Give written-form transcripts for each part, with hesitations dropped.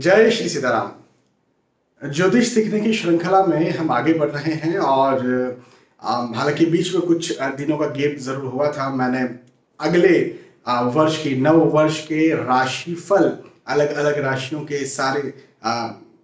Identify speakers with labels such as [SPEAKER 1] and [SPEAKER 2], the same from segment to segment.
[SPEAKER 1] जय श्री सीताराम। ज्योतिष सीखने की श्रृंखला में हम आगे बढ़ रहे हैं और हालांकि बीच में कुछ दिनों का गैप जरूर हुआ था। मैंने अगले वर्ष की नव वर्ष के राशिफल, अलग अलग राशियों के सारे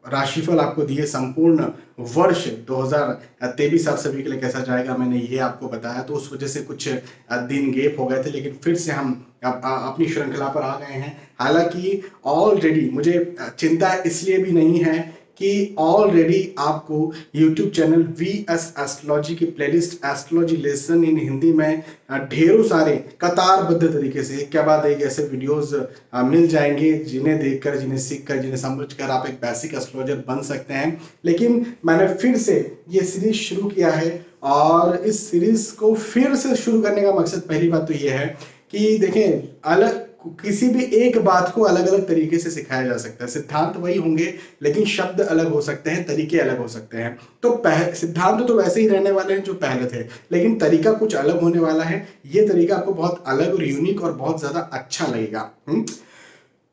[SPEAKER 1] राशिफल आपको दिए। संपूर्ण वर्ष 2023 आप सभी के लिए कैसा जाएगा मैंने ये आपको बताया, तो उस वजह से कुछ दिन गैप हो गए थे, लेकिन फिर से हम अपनी श्रृंखला पर आ गए हैं। हालांकि ऑलरेडी मुझे चिंता इसलिए भी नहीं है कि ऑलरेडी आपको YouTube चैनल VS एस्ट्रोलॉजी की playlist astrology lesson in Hindi में ढेरों सारे कतारबद्ध तरीके से एक के बाद एक ऐसे वीडियोस मिल जाएंगे, जिन्हें देखकर, जिन्हें सीखकर, जिन्हें समझकर आप एक बेसिक एस्ट्रोलॉजर बन सकते हैं। लेकिन मैंने फिर से ये सीरीज शुरू किया है और इस सीरीज को फिर से शुरू करने का मकसद, पहली बात तो ये है कि देखें, अलग किसी भी एक बात को अलग अलग तरीके से सिखाया जा सकता है। सिद्धांत वही होंगे लेकिन शब्द अलग हो सकते हैं, तरीके अलग हो सकते हैं। तो सिद्धांत तो वैसे ही रहने वाले हैं जो पहले थे, लेकिन तरीका कुछ अलग होने वाला है। ये तरीका आपको बहुत अलग और यूनिक और बहुत ज्यादा अच्छा लगेगा।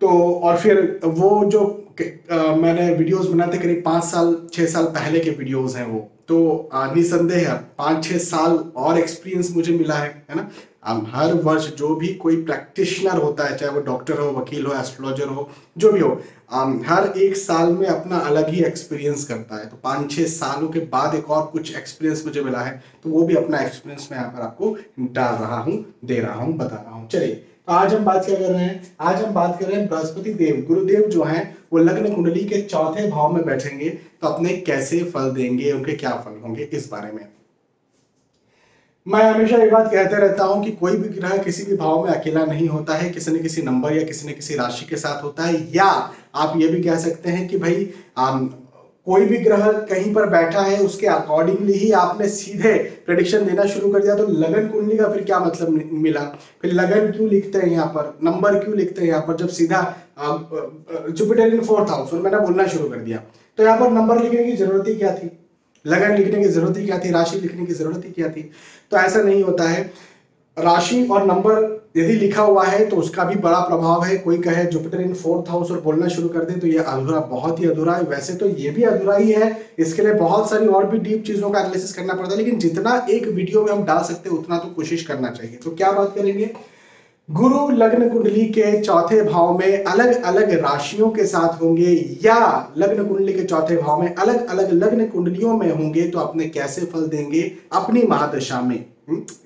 [SPEAKER 1] तो और फिर वो जो मैंने वीडियोस बनाते करीब 5 साल 6 साल पहले के वीडियोस हैं, वो तो निसंदेह 5-6 साल और एक्सपीरियंस मुझे मिला है ना। हर वर्ष जो भी कोई प्रैक्टिशनर होता है, चाहे वो डॉक्टर हो, वकील हो, एस्ट्रोलॉजर हो, जो भी हो, हर एक साल में अपना अलग ही एक्सपीरियंस करता है। तो 5-6 सालों के बाद एक और कुछ एक्सपीरियंस मुझे मिला है, तो वो भी अपना एक्सपीरियंस मैं यहाँ पर आपको डाल रहा हूँ, दे रहा हूँ, बता रहा हूँ। चलिए, तो आज हम बात क्या कर रहे हैं? आज हम बात कर रहे हैं बृहस्पति देव, गुरुदेव जो हैं वो लग्न कुंडली के चौथे भाव में बैठेंगे तो अपने कैसे फल देंगे, उनके क्या फल होंगे, इस बारे में। मैं हमेशा ये बात कहते रहता हूं कि कोई भी ग्रह किसी भी भाव में अकेला नहीं होता है, किसी न किसी नंबर या किसी न किसी राशि के साथ होता है। या आप ये भी कह सकते हैं कि भाई कोई भी ग्रह कहीं पर बैठा है, उसके अकॉर्डिंगली ही आपने सीधे प्रेडिक्शन देना शुरू कर दिया, तो लगन कुंडली का फिर क्या मतलब मिला? फिर लगन क्यों लिखते हैं यहाँ पर, नंबर क्यों लिखते हैं यहाँ पर, जब सीधा जुपिटर इन 4th हाउस और मैंने बोलना शुरू कर दिया, तो यहाँ पर नंबर लिखने की जरूरत ही क्या थी, लगन लिखने की जरूरत ही क्या थी, राशि लिखने की जरूरत ही क्या थी? तो ऐसा नहीं होता है। राशि और नंबर यदि लिखा हुआ है तो उसका भी बड़ा प्रभाव है। कोई कहे जुपिटर इन 4th हाउस और बोलना शुरू कर दे तो ये अधूरा, बहुत ही अधूरा है। वैसे तो ये भी अधूरा ही है, इसके लिए बहुत सारी और भी डीप चीजों का एनालिसिस करना पड़ता है, लेकिन जितना एक वीडियो में हम डाल सकते हैं उतना तो कोशिश करना चाहिए। तो क्या बात करेंगे? गुरु लग्न कुंडली के चौथे भाव में अलग अलग राशियों के साथ होंगे या लग्न कुंडली के चौथे भाव में अलग अलग लग्न कुंडलियों में होंगे तो अपने कैसे फल देंगे अपनी महादशा में,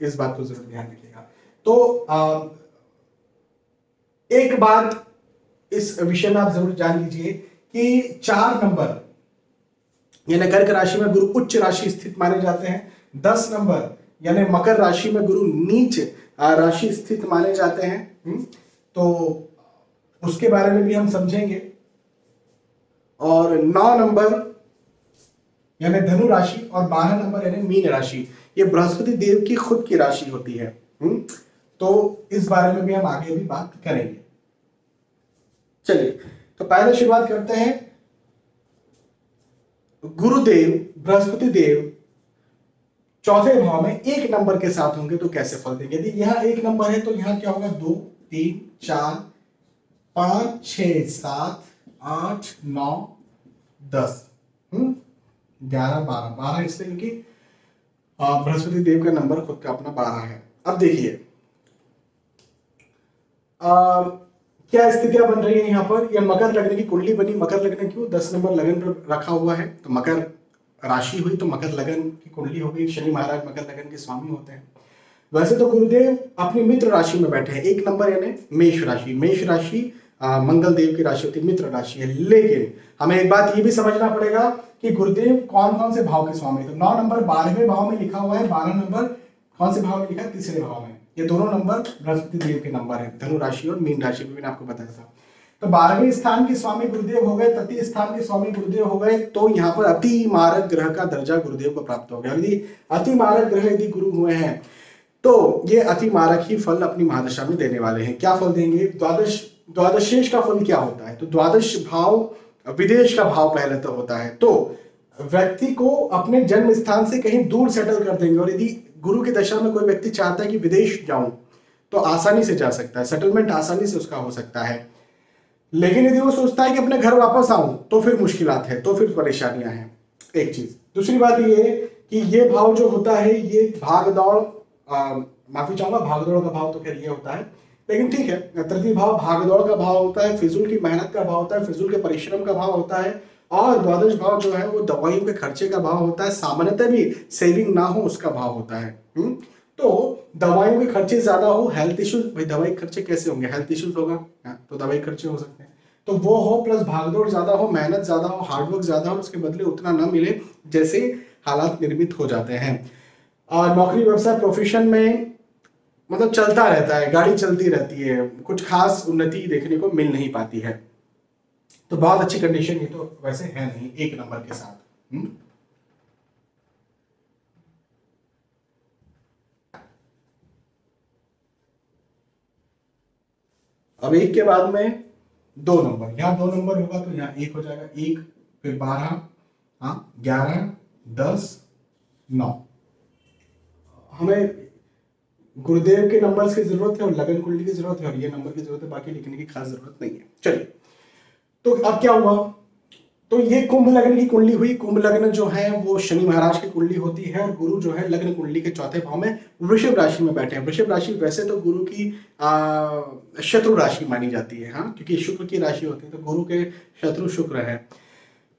[SPEAKER 1] इस बात को जरूर ध्यान रखिएगा। तो एक बात इस विषय में आप जरूर जान लीजिए कि 4 नंबर यानी कर्क राशि में गुरु उच्च राशि स्थित माने जाते हैं। 10 नंबर यानी मकर राशि में गुरु नीच राशि स्थित माने जाते हैं। तो उसके बारे में भी हम समझेंगे। और 9 नंबर यानी धनु राशि और 12 नंबर यानी मीन राशि, ये बृहस्पति देव की खुद की राशि होती है। तो इस बारे में भी हम आगे भी बात करेंगे। चलिए, तो पहले शुरुआत करते हैं। गुरुदेव बृहस्पति देव चौथे भाव में 1 नंबर के साथ होंगे तो कैसे फल देंगे? यदि यहाँ 1 नंबर है तो यहाँ क्या होगा? 2, 3, 4, 5, 6, 7, 8, 9, 10, 11, 12 इसलिए क्योंकि बृहस्पति देव का नंबर खुद का अपना 12 है। अब देखिए क्या स्थितियां बन रही है यहाँ पर। यह मकर लग्न की कुंडली बनी। मकर लग्न क्यों? 10 नंबर लगन पर रखा हुआ है तो मकर राशि हुई, तो मकर लगन की कुंडली हो गई। शनि महाराज मकर लगन के स्वामी होते हैं। वैसे तो गुरुदेव अपनी मित्र राशि में बैठे हैं। 1 नंबर यानी मेष राशि। मेष राशि मंगल देव की राशि होती है, मित्र राशि है। लेकिन हमें एक बात ये भी समझना पड़ेगा कि गुरुदेव कौन कौन से भाव के स्वामी। तो 9 नंबर 12वें भाव में लिखा हुआ है, 12 नंबर कौन से भाव में लिखा है? 3रे भाव में। ये दोनों नंबर बृहस्पति देव के नंबर है, धनु राशि और मीन राशि में मैंने आपको बताया था। तो 12वें स्थान के स्वामी गुरुदेव हो गए, तृतीय स्थान के स्वामी गुरुदेव हो गए, तो यहाँ पर अति मारक ग्रह का दर्जा गुरुदेव को प्राप्त हो गया। यदि अति मारक ग्रह यदि गुरु हुए हैं तो ये अति मारक ही फल अपनी महादशा में देने वाले हैं। क्या फल देंगे? द्वादशेश का फल क्या होता है? तो द्वादश भाव विदेश का भाव पहले तो होता है, तो व्यक्ति को अपने जन्म स्थान से कहीं दूर सेटल कर देंगे। और यदि गुरु की दशा में कोई व्यक्ति चाहता है कि विदेश जाऊं तो आसानी से जा सकता है, सेटलमेंट आसानी से उसका हो सकता है। लेकिन यदि वो सोचता है कि अपने घर वापस आऊं तो फिर मुश्किलात है, तो फिर परेशानियां हैं। एक चीज। दूसरी बात ये कि ये भाव जो होता है ये भाग दौड़, माफी चाहूंगा, भाग दौड़ का भाव तो खैर ये होता है, लेकिन ठीक है, तृतीय भाव भाग दौड़ का भाव होता है, फिजूल की मेहनत का भाव होता है, फिजूल के परिश्रम का भाव होता है। और द्वादश भाव जो है वो दवाइयों के खर्चे का भाव होता है, सामान्यतः भी सेविंग ना हो उसका भाव होता है। तो दवाइयों के खर्चे ज्यादा हो, हेल्थ इश्यूज, भाई दवाई खर्चे कैसे होंगे, हेल्थ इश्यूज होगा तो दवाई खर्चे हो सकते हैं, तो वो हो, प्लस भागदौड़ ज्यादा हो, मेहनत ज्यादा हो, हार्डवर्क ज्यादा हो, उसके बदले उतना ना मिले जैसे हालात निर्मित हो जाते हैं। और नौकरी व्यवसाय प्रोफेशन में मतलब चलता रहता है, गाड़ी चलती रहती है, कुछ खास उन्नति देखने को मिल नहीं पाती है। तो बहुत अच्छी कंडीशन ये तो वैसे है नहीं एक नंबर के साथ। अब एक के बाद में 2 नंबर, यहाँ 2 नंबर होगा तो यहाँ 1 हो जाएगा, 1 फिर 12, हाँ 11, 10, 9। हमें गुरुदेव के नंबर्स की जरूरत है और लगन कुंडली की जरूरत है और ये नंबर की जरूरत है, बाकी लिखने की खास जरूरत नहीं है। चलिए, तो अब क्या हुआ, तो ये कुंभ लग्न की कुंडली हुई। कुंभ लग्न जो है वो शनि महाराज की कुंडली होती है और गुरु जो है लग्न कुंडली के चौथे भाव में वृषभ राशि में बैठे हैं। वृषभ राशि वैसे तो गुरु की शत्रु राशि मानी जाती है, हाँ, क्योंकि शुक्र की राशि होती है, तो गुरु के शत्रु शुक्र है।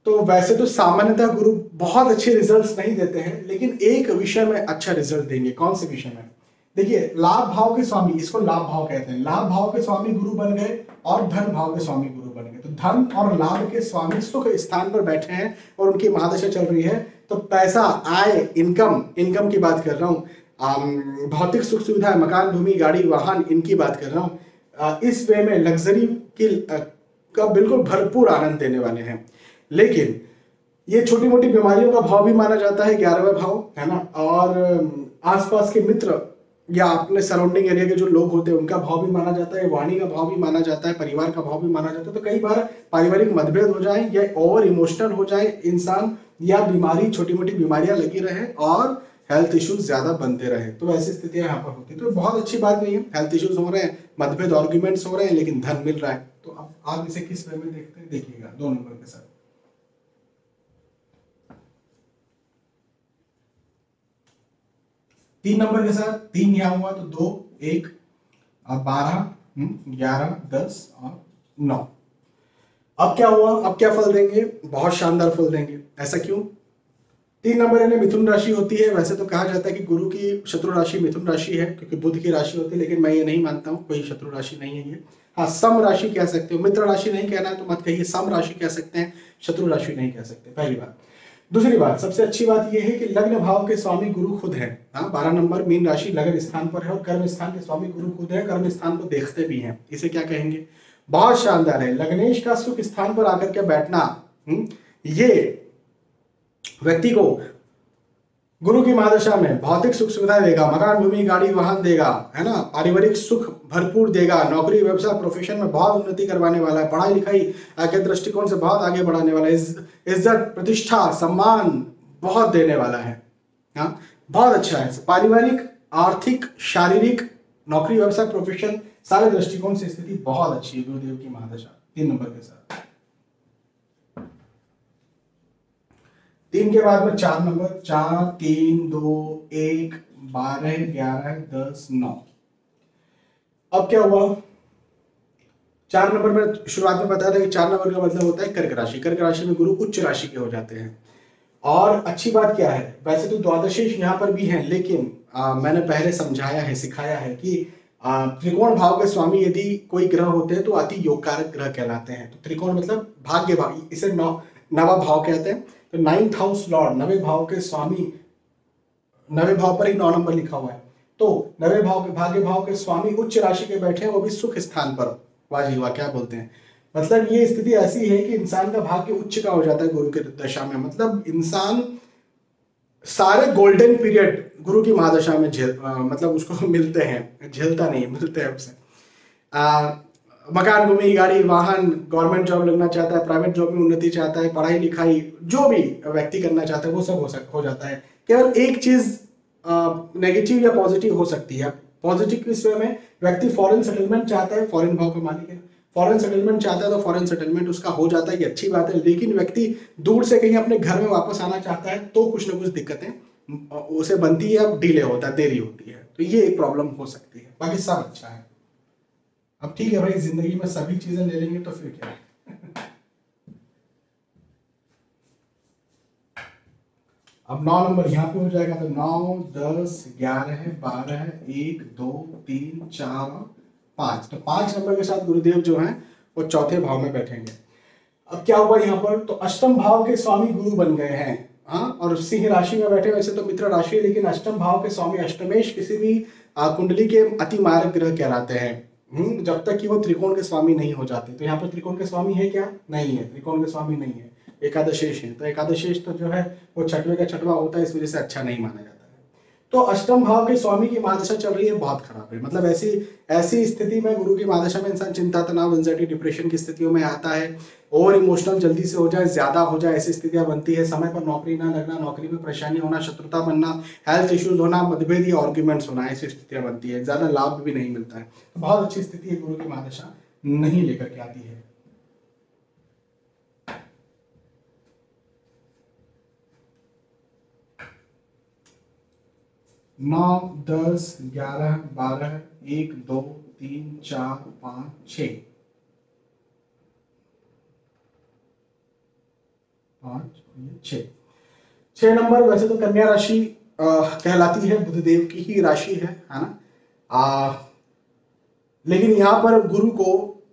[SPEAKER 1] तो वैसे तो सामान्यतः गुरु बहुत अच्छे रिजल्ट्स नहीं देते हैं, लेकिन एक विषय में अच्छा रिजल्ट देंगे। कौन से विषय में? देखिए, लाभ भाव के स्वामी, इसको लाभ भाव कहते हैं, लाभ भाव के स्वामी गुरु बन गए और धन भाव के स्वामी गुरु बन गए। तो धन और लाभ के स्वामी सुख स्थान पर बैठे हैं और उनकी महादशा चल रही है, तो पैसा, आय, इनकम की बात कर रहा हूँ, भौतिक सुख सुविधा, मकान, भूमि, गाड़ी, वाहन, इनकी बात कर रहा हूँ। इस वे में लग्जरी का बिल्कुल भरपूर आनंद देने वाले हैं। लेकिन ये छोटी मोटी बीमारियों का भाव भी माना जाता है, 11वां भाव है ना, और आसपास के मित्र या अपने सराउंडिंग एरिया के जो लोग होते हैं उनका भाव भी माना जाता है, वाणी का भाव भी माना जाता है, परिवार का भाव भी माना जाता है। तो कई बार पारिवारिक मतभेद हो जाए या ओवर इमोशनल हो जाए इंसान, या बीमारी, छोटी मोटी बीमारियां लगी रहे और हेल्थ इश्यूज ज्यादा बनते रहे, तो ऐसी स्थितियां यहाँ पर होती है। तो बहुत अच्छी बात नहीं है, हेल्थ इश्यूज हो रहे हैं, मतभेद, आर्ग्यूमेंट्स हो रहे हैं, लेकिन धन मिल रहा है। तो अब आप इसे किस वे में देखते हैं, देखिएगा 2 नंबर के साथ। 3 नंबर के साथ, 3 यहाँ हुआ तो 2, 1 और 12, 11, 10 और 9। अब क्या हुआ, अब क्या फल देंगे, बहुत शानदार फल देंगे। ऐसा क्यों? 3 नंबर यानी मिथुन राशि होती है। वैसे तो कहा जाता है कि गुरु की शत्रु राशि मिथुन राशि है, क्योंकि बुध की राशि होती है, लेकिन मैं ये नहीं मानता हूँ, कोई शत्रु राशि नहीं है ये। हाँ, सम राशि कह सकते हो, मित्र राशि नहीं कहना है तो मत कहिए, सम राशि कह सकते हैं, शत्रु राशि नहीं कह सकते, पहली बात। दूसरी बात, सबसे अच्छी बात यह है कि लग्न भाव के स्वामी गुरु खुद है। हाँ, 12 नंबर मीन राशि लग्न स्थान पर है और कर्म स्थान के स्वामी गुरु खुद है, कर्म स्थान को देखते भी हैं। इसे क्या कहेंगे? बहुत शानदार है। लग्नेश का सुख स्थान पर आकर के बैठना, ये व्यक्ति को गुरु की महादशा में भौतिक सुख सुविधाएं देगा, मकान, भूमि, गाड़ी, वाहन देगा, है ना, पारिवारिक सुख भरपूर देगा, नौकरी, व्यवसाय, प्रोफेशन में बहुत उन्नति करवाने वाला है, पढ़ाई लिखाई के दृष्टिकोण से बहुत आगे बढ़ाने वाला है, इज्जत, प्रतिष्ठा, सम्मान बहुत देने वाला है। हाँ, बहुत अच्छा है। पारिवारिक, आर्थिक, शारीरिक, नौकरी, व्यवसाय, प्रोफेशन, सारे दृष्टिकोण से स्थिति बहुत अच्छी है गुरुदेव की महादशा 3 नंबर के साथ। 3 के बाद में 4 नंबर, 4, 3, 2, 1, 12, 11, 10, 9। अब क्या हुआ? 4 नंबर में शुरुआत में बताया था कि 4 नंबर का मतलब होता है कर्क राशि। कर्क राशि में गुरु उच्च राशि के हो जाते हैं। और अच्छी बात क्या है, वैसे तो द्वादशीश यहाँ पर भी है, लेकिन मैंने पहले समझाया है, सिखाया है कि त्रिकोण भाव के स्वामी यदि कोई ग्रह होते हैं तो अति योगकारक ग्रह कहलाते हैं। तो त्रिकोण मतलब भाग्य भाव, इसे नवा भाव कहते हैं। तो 9th हाउस लॉर्ड, 9वें भाव के स्वामी, 9वें भाव पर ही 9 नंबर लिखा हुआ है, तो 9वें भाव के भाग्य भाव के स्वामी उच्च राशि के बैठे हैं, वो भी सुख स्थान पर। वाह जी वाह, क्या बोलते हैं। मतलब ये स्थिति ऐसी है कि इंसान का भाग्य उच्च का हो जाता है गुरु के दशा में। मतलब इंसान सारे गोल्डन पीरियड गुरु की महादशा में मतलब उसको मिलते हैं, झेलता नहीं, मिलते हैं उसे। मकान, भूमि, गाड़ी, वाहन, गवर्नमेंट जॉब लगना चाहता है, प्राइवेट जॉब में उन्नति चाहता है, पढ़ाई लिखाई जो भी व्यक्ति करना चाहता है वो सब हो जाता है। केवल एक चीज नेगेटिव या पॉजिटिव हो सकती है। पॉजिटिव किस वे में? व्यक्ति फॉरेन सेटलमेंट चाहता है, फॉरेन भाव का मालिक है, फॉरेन सेटलमेंट चाहता है तो फॉरेन सेटलमेंट उसका हो जाता है, ये अच्छी बात है। लेकिन व्यक्ति दूर से कहीं अपने घर में वापस आना चाहता है तो कुछ ना कुछ दिक्कतें उसे बनती है, अब डिले होता है, देरी होती है, तो ये एक प्रॉब्लम हो सकती है। बाकी सब अच्छा है। अब ठीक है भाई, जिंदगी में सभी चीजें ले लेंगे तो फिर क्या है। अब 9 नंबर यहाँ पे हो जाएगा, तो 9, 10, 11, 12, 1, 2, 3, 4, 5। तो 5 नंबर के साथ गुरुदेव जो हैं वो चौथे भाव में बैठेंगे। अब क्या हुआ यहाँ पर, तो अष्टम भाव के स्वामी गुरु बन गए हैं। हाँ, और सिंह राशि में बैठे, वैसे तो मित्र राशि है, लेकिन अष्टम भाव के स्वामी अष्टमेश किसी भी कुंडली के अति मारक ग्रह कहलाते हैं, जब तक कि वो त्रिकोण के स्वामी नहीं हो जाते। तो यहाँ पर त्रिकोण के स्वामी है क्या? नहीं है, त्रिकोण के स्वामी नहीं है, एकादशेश है। तो एकादशेश तो जो है वो छठवें का छठवा होता है, इस वजह से अच्छा नहीं माना जाता है। तो अष्टम भाव के स्वामी की महादशा चल रही है, बहुत खराब है। मतलब ऐसी स्थिति में गुरु की महादशा में इंसान चिंता, तनाव, एंजाइटी, डिप्रेशन की स्थितियों में आता है। और इमोशनल जल्दी से हो जाए, ज्यादा हो जाए, ऐसी स्थितियां बनती है। समय पर नौकरी ना लगना, नौकरी में परेशानी होना, शत्रुता बनना, हेल्थ इश्यूज होना, मतभेद या आर्ग्यूमेंट्स होना, ऐसी स्थितियां बनती है। ज्यादा लाभ भी नहीं मिलता है। तो बहुत अच्छी स्थिति है, गुरु की महादशा नहीं लेकर के आती है। नौ, 10, 11, 12, 1, 2, 3, 4, 5, 6, 6 नंबर। वैसे तो कन्या राशि कहलाती है, बुधदेव की ही राशि है ना। लेकिन यहाँ पर गुरु को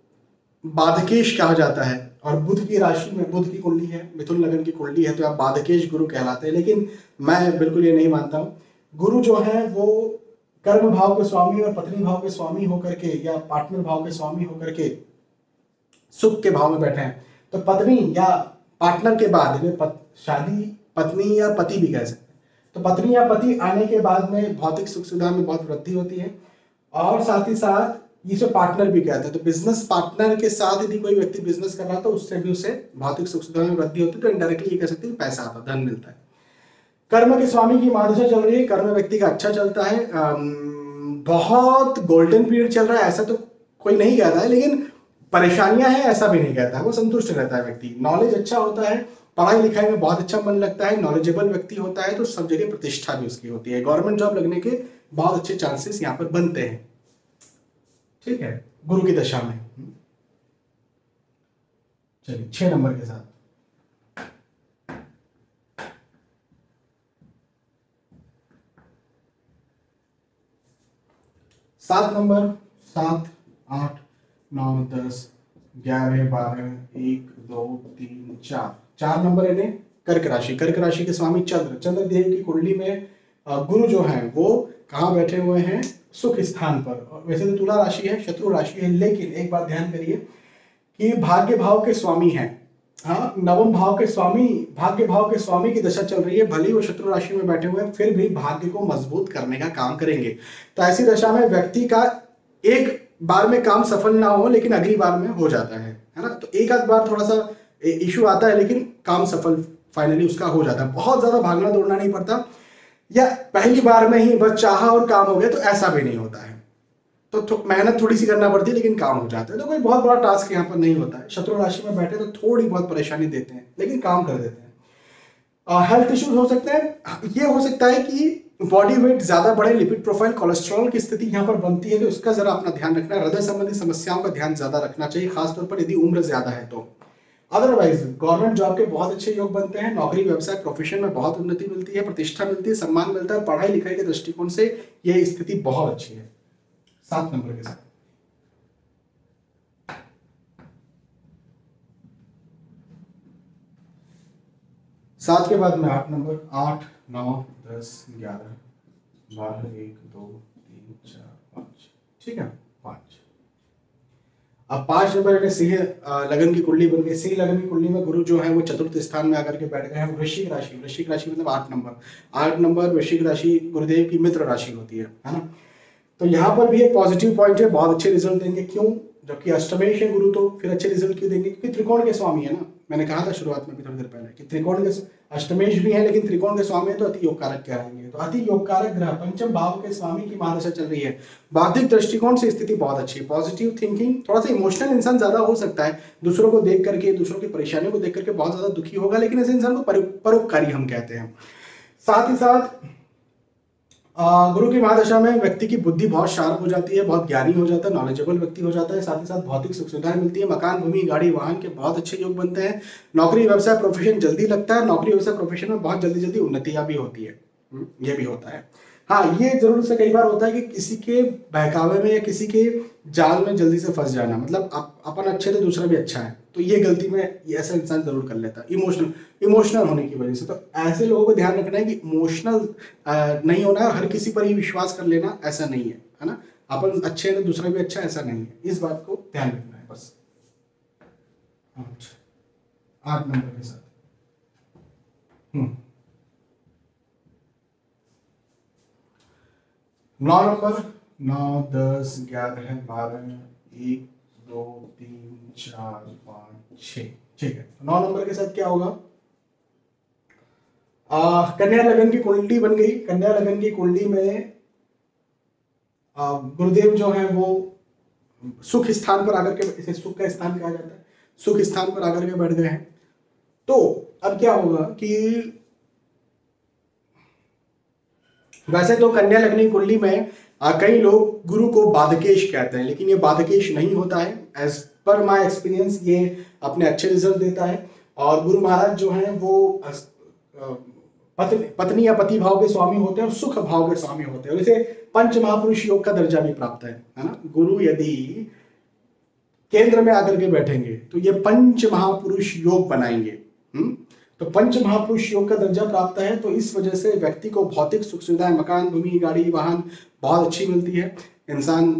[SPEAKER 1] बाधकेश कहा जाता है, और बुध की राशि में, बुध की कुंडली है, मिथुन लगन की कुंडली है, तो आप बाधकेश गुरु कहलाते हैं। लेकिन मैं बिल्कुल ये नहीं मानता हूँ। गुरु जो है वो कर्म भाव के स्वामी और पत्नी भाव के स्वामी होकर के, या पार्टनर भाव के स्वामी होकर के सुख के भाव में बैठे हैं। तो पत्नी या पार्टनर के बाद शादी, पत्नी या पति भी कह सकते हैं, तो पत्नी या पति आने के बाद में भौतिक सुख सुविधा में बहुत वृद्धि होती है। और साथ ही साथ इसे पार्टनर भी कहते हैं। तो बिजनेस पार्टनर के साथ यदि कोई व्यक्ति बिजनेस कर रहा है तो उससे भी उसे भौतिक सुख सुविधा में वृद्धि होती है। तो इनडायरेक्टली ये कह सकते हैं पैसा आता है, धन मिलता है। कर्म के स्वामी की महादशा चल रही है, कर्म व्यक्ति का अच्छा चलता है, बहुत गोल्डन पीरियड चल रहा है ऐसा तो कोई नहीं कहता है, लेकिन परेशानियां हैं ऐसा भी नहीं कहता है, वो संतुष्ट रहता है व्यक्ति। नॉलेज अच्छा होता है, पढ़ाई लिखाई में बहुत अच्छा मन लगता है, नॉलेजेबल व्यक्ति होता है, तो सब जगह प्रतिष्ठा भी उसकी होती है। गवर्नमेंट जॉब लगने के बहुत अच्छे चांसेस यहाँ पर बनते हैं। ठीक है, गुरु की दशा में। चलिए 6 नंबर के साथ 7 नंबर, 7, 8, 9, 10, 11, 12, 1, 2, 3, 4, 4 नंबर इन्हें कर्क राशि। कर्क राशि के स्वामी चंद्रदेव की कुंडली में गुरु जो है वो कहाँ बैठे हुए हैं? सुख स्थान पर। वैसे तो तुला राशि है, शत्रु राशि है, लेकिन एक बात ध्यान करिए कि भाग्य भाव के स्वामी हैं। हाँ, नवम भाव के स्वामी, भाग्य भाव के स्वामी की दशा चल रही है। भले वो शत्रु राशि में बैठे हुए हैं, फिर भी भाग्य को मजबूत करने का काम करेंगे। तो ऐसी दशा में व्यक्ति का एक बार में काम सफल ना हो, लेकिन अगली बार में हो जाता है ना। तो एक आध बार थोड़ा सा इशू आता है, लेकिन काम सफल फाइनली उसका हो जाता है। बहुत ज्यादा भागना दौड़ना नहीं पड़ता, या पहली बार में ही बस चाहा और काम हो गया, तो ऐसा भी नहीं होता है। तो मेहनत थोड़ी सी करना पड़ती है, लेकिन काम हो जाता है। तो कोई बहुत बड़ा टास्क यहाँ पर नहीं होता है। शत्रु राशि में बैठे तो थोड़ी बहुत परेशानी देते हैं, लेकिन काम कर देते हैं। हेल्थ इश्यूज हो सकते हैं। ये हो सकता है कि बॉडी वेट ज्यादा बढ़े, लिपिड प्रोफाइल, कोलेस्ट्रॉल की स्थिति यहाँ पर बनती है, तो इसका जरा अपना ध्यान रखना है। हृदय संबंधी समस्याओं का ध्यान ज्यादा रखना चाहिए, खासतौर पर यदि उम्र ज्यादा है तो। अदरवाइज गवर्नमेंट जॉब के बहुत अच्छे योग बनते हैं। नौकरी, व्यवसाय, प्रोफेशन में बहुत उन्नति मिलती है, प्रतिष्ठा मिलती है, सम्मान मिलता है। पढ़ाई लिखाई के दृष्टिकोण से यह स्थिति बहुत अच्छी है। 7 नंबर के साथ 7 के बाद में 8 नंबर, 8, 9, 10, 11, 12, 1, 2, 3, 4, 5। ठीक है, 5। अब 5 नंबर सिंह लगन की कुंडली बन गई। सिंह लगन की कुंडली में गुरु जो है वो चतुर्थ स्थान में आकर के बैठ गए हैं। वृश्चिक राशि, वृश्चिक राशि मतलब 8 नंबर, 8 नंबर वृश्चिक राशि गुरुदेव की मित्र राशि होती है ना। तो यहाँ पर भी एक पॉजिटिव पॉइंट है, बहुत अच्छे रिजल्ट देंगे। क्यों? जबकि अष्टमेश है गुरु, तो फिर अच्छे रिजल्ट क्यों देंगे? क्योंकि त्रिकोण के स्वामी है ना। मैंने कहा था शुरुआत में भी थोड़ी देर पहले कि त्रिकोण के अष्टमेश भी है, लेकिन त्रिकोण के स्वामी है तो अति योग कारक कहलाएंगे। तो अति योग कारक ग्रह पंचम भाव के स्वामी की महादशा चल रही है। बौद्धिक दृष्टिकोण से स्थिति बहुत अच्छी है, पॉजिटिव थिंकिंग, थोड़ा सा इमोशनल इंसान ज्यादा हो सकता है, दूसरों को देख करके, दूसरों की परेशानियों को देख करके बहुत ज्यादा दुखी होगा, लेकिन ऐसे इंसान को परोपकारी हम कहते हैं। साथ ही साथ गुरु की महादशा में व्यक्ति की बुद्धि बहुत शार्प हो जाती है, बहुत ज्ञानी हो जाता है, नॉलेजेबल व्यक्ति हो जाता है। साथ ही साथ भौतिक सुख सुविधाएं मिलती है, मकान, भूमि, गाड़ी, वाहन के बहुत अच्छे योग बनते हैं। नौकरी, व्यवसाय, प्रोफेशन जल्दी लगता है, नौकरी, व्यवसाय, प्रोफेशन में बहुत जल्दी जल्दी उन्नतियां भी होती है। ये भी होता है। हाँ, ये जरूर से कई बार होता है कि किसी के बहकावे में या किसी के जाल में जल्दी से फंस जाना, मतलब अपन अच्छे तो दूसरा भी अच्छा है, तो ये गलती में ऐसा इंसान जरूर कर लेता है इमोशनल होने की वजह से। तो ऐसे लोगों को ध्यान रखना है कि इमोशनल नहीं होना है, हर किसी पर ही विश्वास कर लेना ऐसा नहीं है ना। अपन अच्छे हैं तो दूसरा भी अच्छा, ऐसा नहीं है, इस बात को ध्यान रखना है बस। 8 नंबर के साथ 9 नंबर, 9, 10, 11, 12, 1, 2, 3, 4, 5, 6, ठीक है। 9 नंबर के साथ क्या होगा? कन्या लगन की कुंडली बन गई। कन्या लगन की कुंडली में गुरुदेव जो है वो सुख स्थान पर आकर के, इसे सुख का स्थान कहा जाता है, सुख स्थान पर आकर के बैठ गए हैं। तो अब क्या होगा कि वैसे तो कन्या लगन की कुंडली में कई लोग गुरु को बाधकेश कहते हैं, लेकिन ये बाधकेश नहीं होता है। एज पर माय एक्सपीरियंस ये अपने अच्छे रिजल्ट देता है। और गुरु महाराज जो हैं वो पत्नी या पति भाव के स्वामी होते हैं और सुख भाव के स्वामी होते हैं, और इसे पंच महापुरुष योग का दर्जा भी प्राप्त है ना। गुरु यदि केंद्र में आकर के बैठेंगे तो ये पंच महापुरुष योग बनाएंगे। तो पंच महापुरुष योग का दर्जा प्राप्त है, तो इस वजह से व्यक्ति को भौतिक सुख सुविधाएं, मकान, भूमि, गाड़ी, वाहन बहुत अच्छी मिलती है। इंसान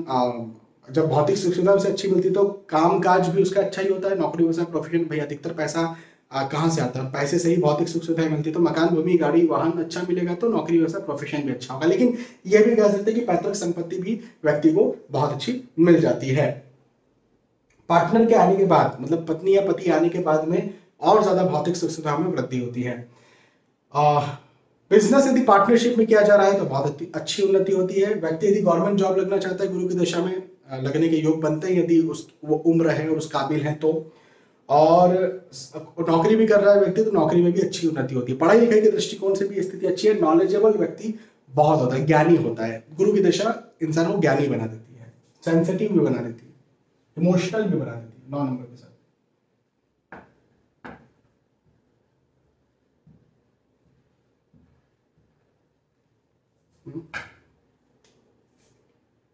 [SPEAKER 1] जब भौतिक सुख सुविधा से अच्छी मिलती है तो काम काज भी उसका अच्छा ही होता है। नौकरी, व्यवसाय, प्रोफेशन, भाई अधिकतर पैसा कहाँ से आता है? पैसे से ही भौतिक सुख सुविधाएं मिलती है। तो मकान, भूमि, गाड़ी, वाहन अच्छा मिलेगा तो नौकरी, व्यवसाय, प्रोफेशन भी अच्छा होगा। लेकिन यह भी कह सकते हैं कि पैतृक संपत्ति भी व्यक्ति को बहुत अच्छी मिल जाती है। पार्टनर के आने के बाद, मतलब पत्नी या पति आने के बाद में और ज्यादा भौतिक सुख सुविधा में वृद्धि होती है। बिजनेस यदि पार्टनरशिप में किया जा रहा है तो बहुत अच्छी उन्नति होती है। व्यक्ति यदि गवर्नमेंट जॉब लगना चाहता है, गुरु की दशा में लगने के योग बनते हैं यदि वो उम्र है और उस काबिल है तो। और नौकरी भी कर रहा है व्यक्ति तो नौकरी में भी अच्छी उन्नति होती है। पढ़ाई लिखाई के दृष्टिकोण से भी स्थिति अच्छी है। नॉलेजेबल व्यक्ति बहुत होता है, ज्ञानी होता है। गुरु की दशा इंसान को ज्ञानी बना देती है, सेंसिटिव भी बना देती है, इमोशनल भी बना देती है। 9 नंबर के साथ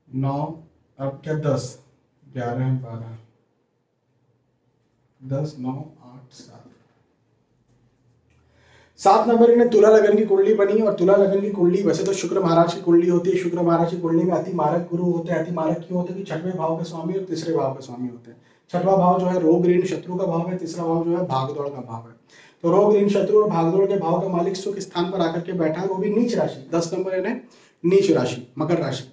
[SPEAKER 1] 9, अब क्या 10, 11, 12, 10, 9, 8, 7, 7 नंबर इन्हें तुला लगन की कुंडली बनी। और तुला लगन की कुंडली वैसे तो शुक्र महाराज की कुंडली होती है। शुक्र महाराज की कुंडली में अति मारक गुरु होते हैं। अति मारक क्यों होते हैं? कि 6वें भाव के स्वामी और तीसरे भाव के स्वामी होते हैं। 6वां भाव जो है रोग, ऋण, शत्रु का भाव है। तीसरा भाव जो है भागदौड़ का भाव है। तो रोग, ऋण, शत्रु और भागदौड़ के भाव का मालिक सुख स्थान पर आकर के बैठा है, वो भी नीच राशि। 10 नंबर इन्हें नीच राशि, मकर राशि।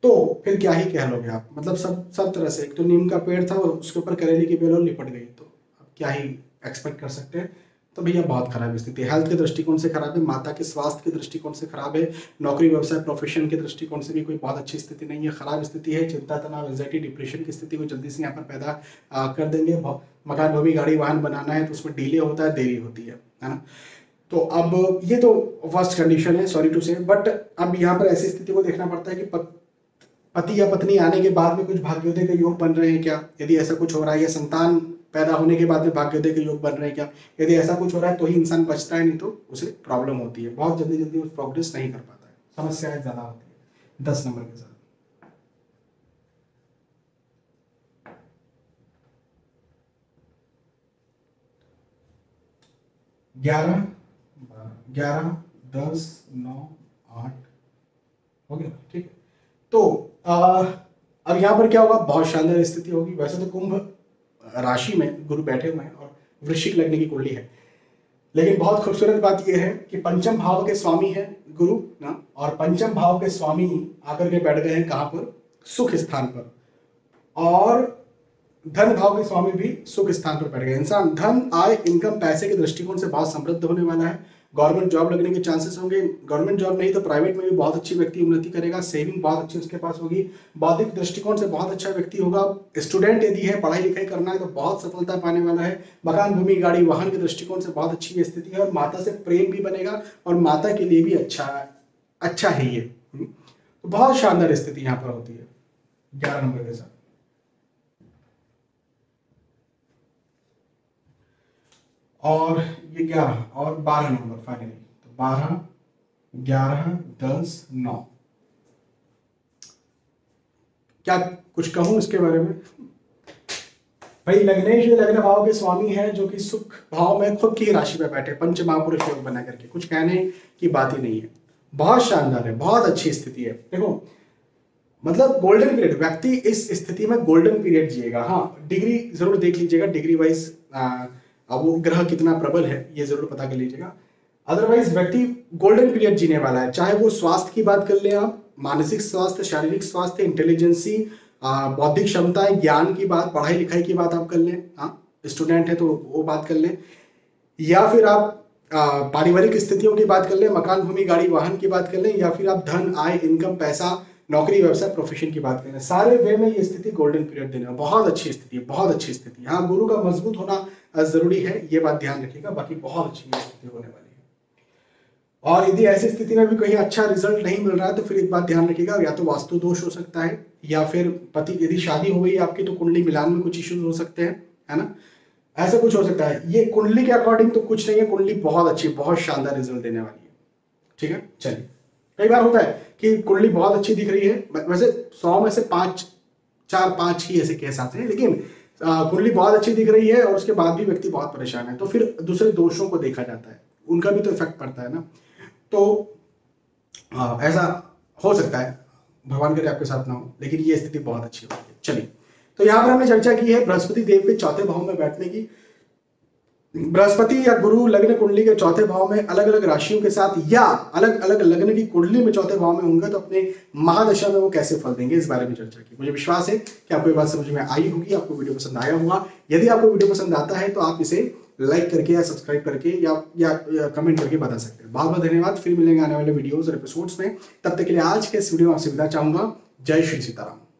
[SPEAKER 1] तो फिर क्या ही कह लोगे आप, मतलब सब तरह से। एक तो नीम का पेड़ था और उसके ऊपर करेले की बेल और लिपट गई, तो अब क्या ही एक्सपेक्ट कर सकते हैं। तो भैया बहुत खराब स्थिति है। हेल्थ के दृष्टिकोण से खराब है, माता के स्वास्थ्य के दृष्टिकोण से खराब है, नौकरी, व्यवसाय, प्रोफेशन के दृष्टिकोण से भी कोई बहुत अच्छी स्थिति नहीं है, खराब स्थिति है। चिंता, तनाव, एंजाइटी, डिप्रेशन की स्थिति को जल्दी से यहाँ पर पैदा कर देंगे। मकान, भूमि, गाड़ी, वाहन बनाना है तो उसमें डिले होता है, देरी होती है ना। तो अब ये तो वर्स्ट कंडीशन है, सॉरी टू से। बट अब यहाँ पर ऐसी स्थिति को देखना पड़ता है कि पति या पत्नी आने के बाद में कुछ भाग्योदय के योग बन रहे हैं क्या? यदि ऐसा कुछ हो रहा है, या संतान पैदा होने के बाद में भाग्योदय के योग बन रहे हैं क्या? यदि ऐसा कुछ हो रहा है तो ही इंसान बचता है, नहीं तो उसे प्रॉब्लम होती है। बहुत जल्दी जल्दी वो प्रोग्रेस नहीं कर पाता है, समस्याएं ज्यादा होती है। 10 नंबर के साथ 11, 10, 9, 8 हो गया, ठीक है। तो अब यहाँ पर क्या होगा? बहुत शानदार स्थिति होगी। वैसे तो कुंभ राशि में गुरु बैठे हुए हैं और वृश्चिक लगने की कुंडली है, लेकिन बहुत खूबसूरत बात यह है कि पंचम भाव के स्वामी है गुरु ना, और पंचम भाव के स्वामी आकर के बैठ गए हैं कहाँ पर? सुख स्थान पर। और धन भाव के स्वामी भी सुख स्थान पर बैठ गए। इंसान धन, आय, इनकम, पैसे के दृष्टिकोण से बहुत समृद्ध होने वाला है। गवर्नमेंट जॉब लगने के चांसेस होंगे। गवर्नमेंट जॉब नहीं तो प्राइवेट में भी बहुत अच्छी व्यक्ति उन्नति करेगा। सेविंग बहुत अच्छी उसके पास होगी। बौद्धिक दृष्टिकोण से बहुत अच्छा व्यक्ति होगा। स्टूडेंट यदि है, पढ़ाई लिखाई करना है तो बहुत सफलता पाने वाला है। मकान, भूमि, गाड़ी, वाहन के दृष्टिकोण से बहुत अच्छी स्थिति है और माता से प्रेम भी बनेगा और माता के लिए भी अच्छा है ये। तो बहुत शानदार स्थिति यहाँ पर होती है 11 नंबर के साथ। और ये 11 और 12 नंबर फाइनली, तो 12, 11, 10, 9। क्या कुछ कहूं इसके बारे में? भाई लग्नेश लग्न भाव के स्वामी है जो कि सुख भाव में खुद की राशि पे बैठे, पंच महापुरुष योग बना करके, कुछ कहने की बात ही नहीं है। बहुत शानदार है, बहुत अच्छी स्थिति है। देखो मतलब गोल्डन पीरियड, व्यक्ति इस स्थिति में गोल्डन पीरियड जिएगा। हाँ, डिग्री जरूर देख लीजिएगा, डिग्री वाइज अब वो ग्रह कितना प्रबल है ये जरूर पता कर लीजिएगा। अदरवाइज व्यक्ति गोल्डन पीरियड जीने वाला है। चाहे वो स्वास्थ्य की बात कर ले आप, मानसिक स्वास्थ्य, शारीरिक स्वास्थ्य, इंटेलिजेंसी, बौद्धिक क्षमताएं, ज्ञान की बात, पढ़ाई लिखाई की बात आप कर लें, हाँ स्टूडेंट है तो वो बात कर लें, या फिर आप पारिवारिक स्थितियों की बात कर लें, मकान, भूमि, गाड़ी, वाहन की बात कर लें, या फिर आप धन, आय, इनकम, पैसा, नौकरी, व्यवसाय, प्रोफेशन की बात करें, सारे वे में ये स्थिति गोल्डन पीरियड देना बहुत अच्छी स्थिति है, बहुत अच्छी स्थिति। हाँ, गुरु का मजबूत होना जरूरी है, ये बात ध्यान रखिएगा। बाकी बहुत अच्छी स्थिति होने वाली है। और यदि ऐसी स्थिति में भी कहीं अच्छा रिजल्ट नहीं मिल रहा है तो फिर एक बात ध्यान रखिएगा, या तो वास्तु दोष हो सकता है, या फिर पति यदि शादी हो गई आपकी तो कुंडली मिलान में कुछ इश्यूज हो सकते हैं, है ना, ऐसा कुछ हो सकता है। ये कुंडली के अकॉर्डिंग तो कुछ नहीं है, कुंडली बहुत अच्छी, बहुत शानदार रिजल्ट देने वाली है। ठीक है, चलिए। कई बार होता है कि कुंडली बहुत अच्छी दिख रही है, वैसे 100 में से 4-5 ही ऐसे केस आते हैं, लेकिन कुंडली बहुत अच्छी दिख रही है और उसके बाद भी व्यक्ति बहुत परेशान है, तो फिर दूसरे दोषों को देखा जाता है, उनका भी तो इफेक्ट पड़ता है ना। तो ऐसा हो सकता है, भगवान करे आपके साथ ना हो, लेकिन ये स्थिति बहुत अच्छी होती है। चलिए, तो यहाँ पर हमने चर्चा की है बृहस्पति देव के चौथे भाव में बैठने की। बृहस्पति या गुरु लग्न कुंडली के चौथे भाव में अलग अलग राशियों के साथ या अलग अलग लग्न की कुंडली में चौथे भाव में होंगे तो अपने महादशा में वो कैसे फल देंगे, इस बारे में चर्चा की। मुझे विश्वास है कि आपको ये बात समझ में आई होगी, आपको वीडियो पसंद आया होगा। यदि आपको वीडियो पसंद आता है तो आप इसे लाइक करके या सब्सक्राइब करके या कमेंट करके बता सकते हैं। बहुत बहुत धन्यवाद। फिर मिलेंगे आने वाले वीडियोज और एपिसोड्स में। तब तक के लिए आज के इस वीडियो में आपसे विदा चाहूंगा। जय श्री सीताराम।